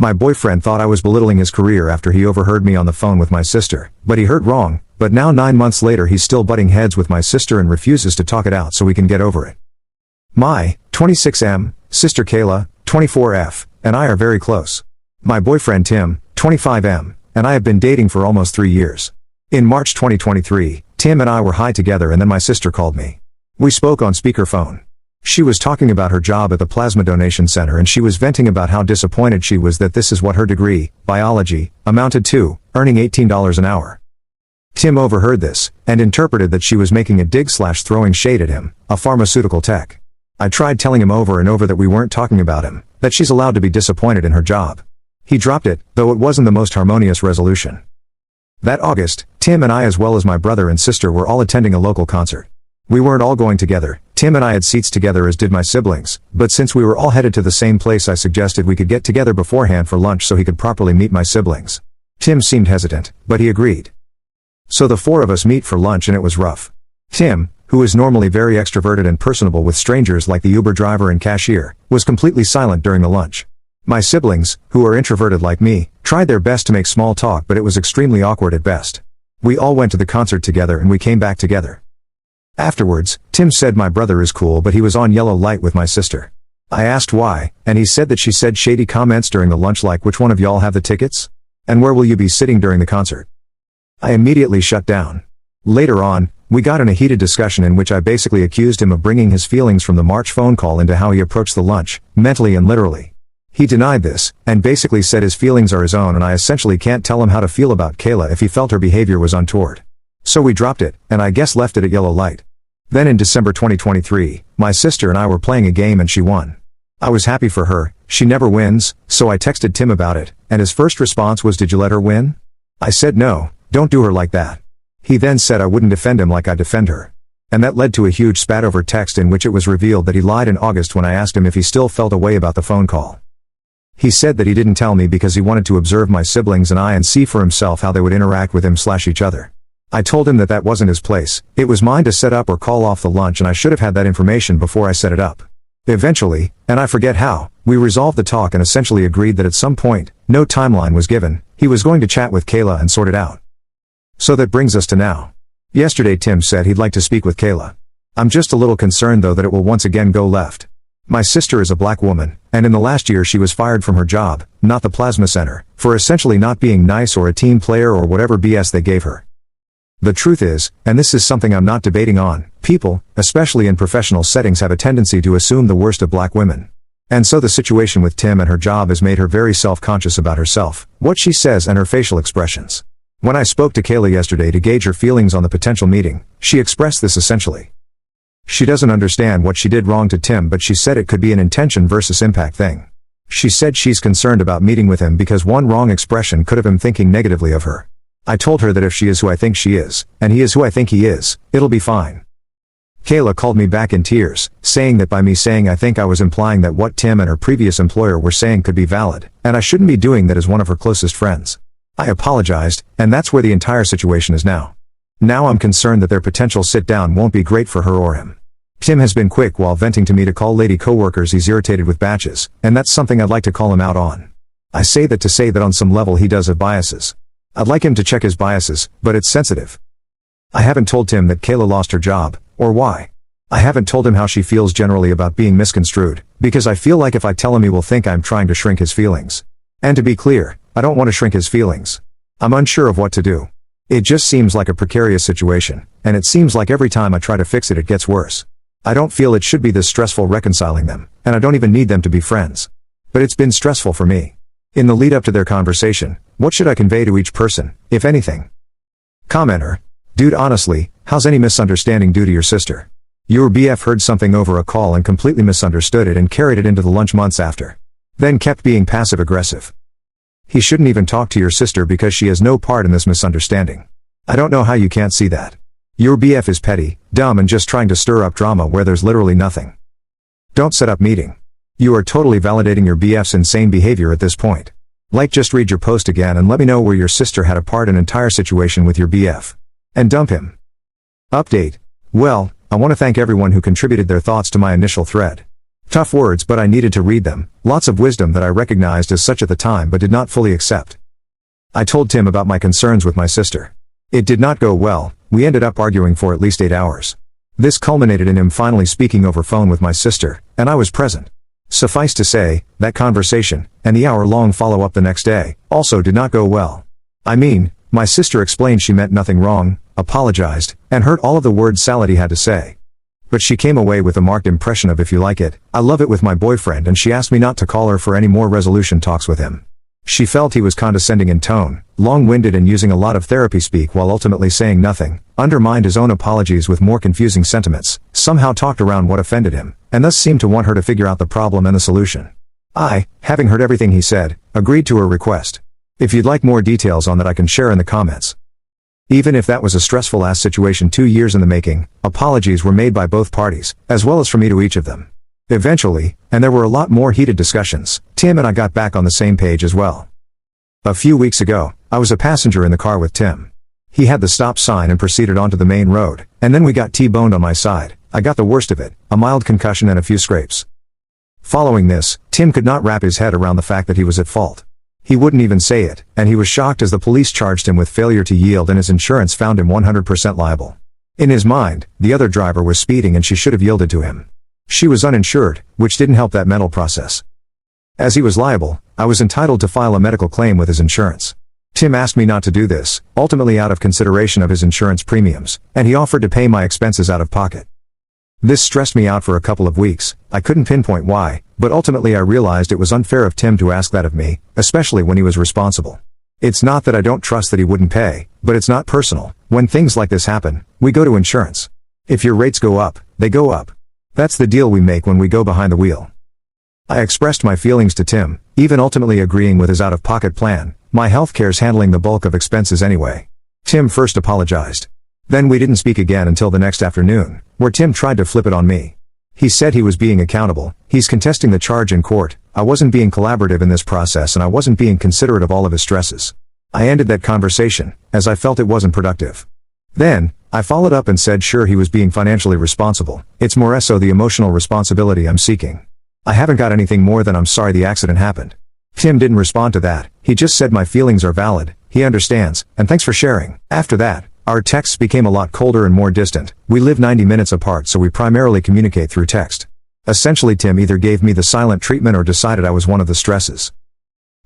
My boyfriend thought I was belittling his career after he overheard me on the phone with my sister, but he heard wrong, but now 9 months later he's still butting heads with my sister and refuses to talk it out so we can get over it. My 26M, sister Kayla, 24F, and I are very close. My boyfriend Tim, 25M, and I have been dating for almost 3 years. In March 2023, Tim and I were high together and then my sister called me. We spoke on speakerphone. She was talking about her job at the plasma donation center and she was venting about how disappointed she was that this is what her degree, biology, amounted to, earning $18 an hour. Tim overheard this, and interpreted that she was making a dig/throwing shade at him, a pharmaceutical tech. I tried telling him over and over that we weren't talking about him, that she's allowed to be disappointed in her job. He dropped it, though it wasn't the most harmonious resolution. That August, Tim and I as well as my brother and sister were all attending a local concert. We weren't all going together, Tim and I had seats together as did my siblings, but since we were all headed to the same place I suggested we could get together beforehand for lunch so he could properly meet my siblings. Tim seemed hesitant, but he agreed. So the 4 of us meet for lunch and it was rough. Tim, who is normally very extroverted and personable with strangers like the Uber driver and cashier, was completely silent during the lunch. My siblings, who are introverted like me, tried their best to make small talk but it was extremely awkward at best. We all went to the concert together and we came back together. Afterwards, Tim said my brother is cool but he was on yellow light with my sister. I asked why, and he said that she said shady comments during the lunch like which one of y'all have the tickets? And where will you be sitting during the concert? I immediately shut down. Later on, we got in a heated discussion in which I basically accused him of bringing his feelings from the March phone call into how he approached the lunch, mentally and literally. He denied this, and basically said his feelings are his own and I essentially can't tell him how to feel about Kayla if he felt her behavior was untoward. So we dropped it, and I guess left it at yellow light. Then in December 2023, my sister and I were playing a game and she won. I was happy for her, she never wins, so I texted Tim about it, and his first response was, "Did you let her win?" I said no, don't do her like that. He then said I wouldn't defend him like I defend her. And that led to a huge spat over text in which it was revealed that he lied in August when I asked him if he still felt a way about the phone call. He said that he didn't tell me because he wanted to observe my siblings and I and see for himself how they would interact with him/each other. I told him that that wasn't his place, it was mine to set up or call off the lunch and I should have had that information before I set it up. Eventually, and I forget how, we resolved the talk and essentially agreed that at some point, no timeline was given, he was going to chat with Kayla and sort it out. So that brings us to now. Yesterday Tim said he'd like to speak with Kayla. I'm just a little concerned though that it will once again go left. My sister is a black woman, and in the last year she was fired from her job, not the plasma center, for essentially not being nice or a team player or whatever BS they gave her. The truth is, and this is something I'm not debating on, people, especially in professional settings, have a tendency to assume the worst of black women. And so the situation with Tim and her job has made her very self-conscious about herself, what she says and her facial expressions. When I spoke to Kayla yesterday to gauge her feelings on the potential meeting, she expressed this essentially. She doesn't understand what she did wrong to Tim, but she said it could be an intention versus impact thing. She said she's concerned about meeting with him because one wrong expression could have him thinking negatively of her. I told her that if she is who I think she is, and he is who I think he is, it'll be fine. Kayla called me back in tears, saying that by me saying I think I was implying that what Tim and her previous employer were saying could be valid, and I shouldn't be doing that as one of her closest friends. I apologized, and that's where the entire situation is now. Now I'm concerned that their potential sit-down won't be great for her or him. Tim has been quick while venting to me to call lady coworkers he's irritated with batches, and that's something I'd like to call him out on. I say that to say that on some level he does have biases. I'd like him to check his biases, but it's sensitive. I haven't told Tim that Kayla lost her job, or why. I haven't told him how she feels generally about being misconstrued, because I feel like if I tell him he will think I'm trying to shrink his feelings. And to be clear, I don't want to shrink his feelings. I'm unsure of what to do. It just seems like a precarious situation, and it seems like every time I try to fix it gets worse. I don't feel it should be this stressful reconciling them, and I don't even need them to be friends. But it's been stressful for me. In the lead up to their conversation, what should I convey to each person, if anything? Commenter: dude, honestly, how's any misunderstanding due to your sister? Your BF heard something over a call and completely misunderstood it and carried it into the lunch months after. Then kept being passive aggressive. He shouldn't even talk to your sister because she has no part in this misunderstanding. I don't know how you can't see that. Your BF is petty, dumb and just trying to stir up drama where there's literally nothing. Don't set up meeting. You are totally validating your BF's insane behavior at this point. Like, just read your post again and let me know where your sister had a part in entire situation with your BF. And dump him. Update. Well, I want to thank everyone who contributed their thoughts to my initial thread. Tough words, but I needed to read them, lots of wisdom that I recognized as such at the time but did not fully accept. I told Tim about my concerns with my sister. It did not go well, we ended up arguing for at least 8 hours. This culminated in him finally speaking over phone with my sister, and I was present. Suffice to say, that conversation, and the hour-long follow-up the next day, also did not go well. I mean, my sister explained she meant nothing wrong, apologized, and heard all of the words salad he had to say. But she came away with a marked impression of "if you like it, I love it" with my boyfriend, and she asked me not to call her for any more resolution talks with him. She felt he was condescending in tone, long-winded and using a lot of therapy speak while ultimately saying nothing, undermined his own apologies with more confusing sentiments, somehow talked around what offended him, and thus seemed to want her to figure out the problem and the solution. I, having heard everything he said, agreed to her request. If you'd like more details on that I can share in the comments. Even if that was a stressful-ass situation 2 years in the making, apologies were made by both parties, as well as from me to each of them. Eventually, and there were a lot more heated discussions, Tim and I got back on the same page as well. A few weeks ago, I was a passenger in the car with Tim. He had the stop sign and proceeded onto the main road, and then we got T-boned on my side. I got the worst of it, a mild concussion and a few scrapes. Following this, Tim could not wrap his head around the fact that he was at fault. He wouldn't even say it, and he was shocked as the police charged him with failure to yield and his insurance found him 100% liable. In his mind, the other driver was speeding and she should have yielded to him. She was uninsured, which didn't help that mental process. As he was liable, I was entitled to file a medical claim with his insurance. Tim asked me not to do this, ultimately out of consideration of his insurance premiums, and he offered to pay my expenses out of pocket. This stressed me out for a couple of weeks. I couldn't pinpoint why, but ultimately I realized it was unfair of Tim to ask that of me, especially when he was responsible. It's not that I don't trust that he wouldn't pay, but it's not personal. When things like this happen, we go to insurance. If your rates go up, they go up. That's the deal we make when we go behind the wheel. I expressed my feelings to Tim, even ultimately agreeing with his out-of-pocket plan. My healthcare's handling the bulk of expenses anyway. Tim first apologized. Then we didn't speak again until the next afternoon, where Tim tried to flip it on me. He said he was being accountable, he's contesting the charge in court, I wasn't being collaborative in this process and I wasn't being considerate of all of his stresses. I ended that conversation, as I felt it wasn't productive. Then, I followed up and said sure he was being financially responsible, it's more so the emotional responsibility I'm seeking. I haven't got anything more than "I'm sorry the accident happened." Tim didn't respond to that, he just said my feelings are valid, he understands, and thanks for sharing. After that, our texts became a lot colder and more distant. We live 90 minutes apart so we primarily communicate through text. Essentially Tim either gave me the silent treatment or decided I was one of the stresses.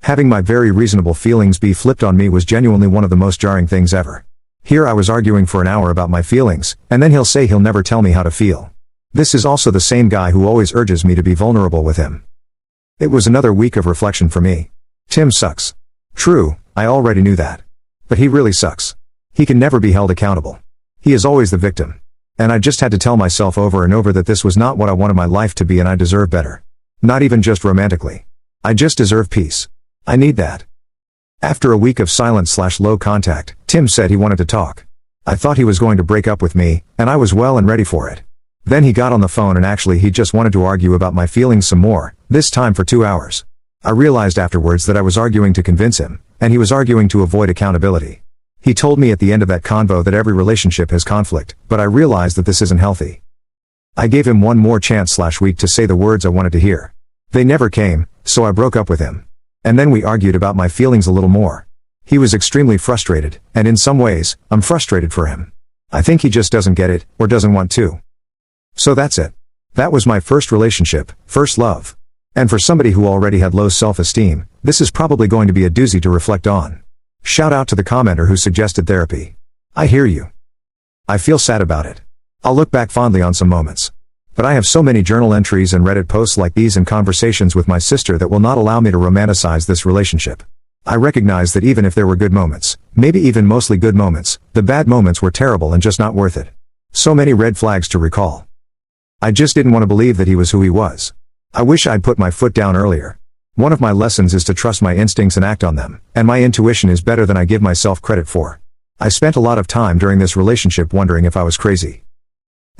Having my very reasonable feelings be flipped on me was genuinely one of the most jarring things ever. Here I was arguing for an hour about my feelings, and then he'll say he'll never tell me how to feel. This is also the same guy who always urges me to be vulnerable with him. It was another week of reflection for me. Tim sucks. True, I already knew that. But he really sucks. He can never be held accountable. He is always the victim. And I just had to tell myself over and over that this was not what I wanted my life to be and I deserve better. Not even just romantically. I just deserve peace. I need that. After a week of silent/low contact, Tim said he wanted to talk. I thought he was going to break up with me, and I was well and ready for it. Then he got on the phone and actually he just wanted to argue about my feelings some more, this time for 2 hours. I realized afterwards that I was arguing to convince him, and he was arguing to avoid accountability. He told me at the end of that convo that every relationship has conflict, but I realized that this isn't healthy. I gave him one more chance/week to say the words I wanted to hear. They never came, so I broke up with him. And then we argued about my feelings a little more. He was extremely frustrated, and in some ways, I'm frustrated for him. I think he just doesn't get it, or doesn't want to. So that's it. That was my first relationship, first love. And for somebody who already had low self-esteem, this is probably going to be a doozy to reflect on. Shout out to the commenter who suggested therapy. I hear you. I feel sad about it. I'll look back fondly on some moments. But I have so many journal entries and Reddit posts like these and conversations with my sister that will not allow me to romanticize this relationship. I recognize that even if there were good moments, maybe even mostly good moments, the bad moments were terrible and just not worth it. So many red flags to recall. I just didn't want to believe that he was who he was. I wish I'd put my foot down earlier. One of my lessons is to trust my instincts and act on them, and my intuition is better than I give myself credit for. I spent a lot of time during this relationship wondering if I was crazy.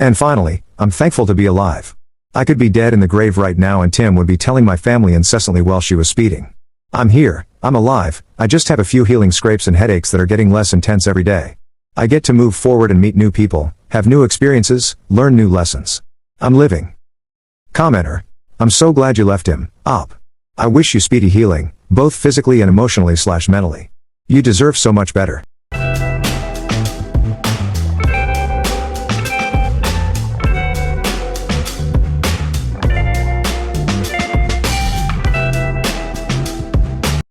And finally, I'm thankful to be alive. I could be dead in the grave right now and Tim would be telling my family incessantly while she was speeding. I'm here, I'm alive, I just have a few healing scrapes and headaches that are getting less intense every day. I get to move forward and meet new people, have new experiences, learn new lessons. I'm living. Commenter. I'm so glad you left him, Op. I wish you speedy healing, both physically and emotionally/mentally. You deserve so much better.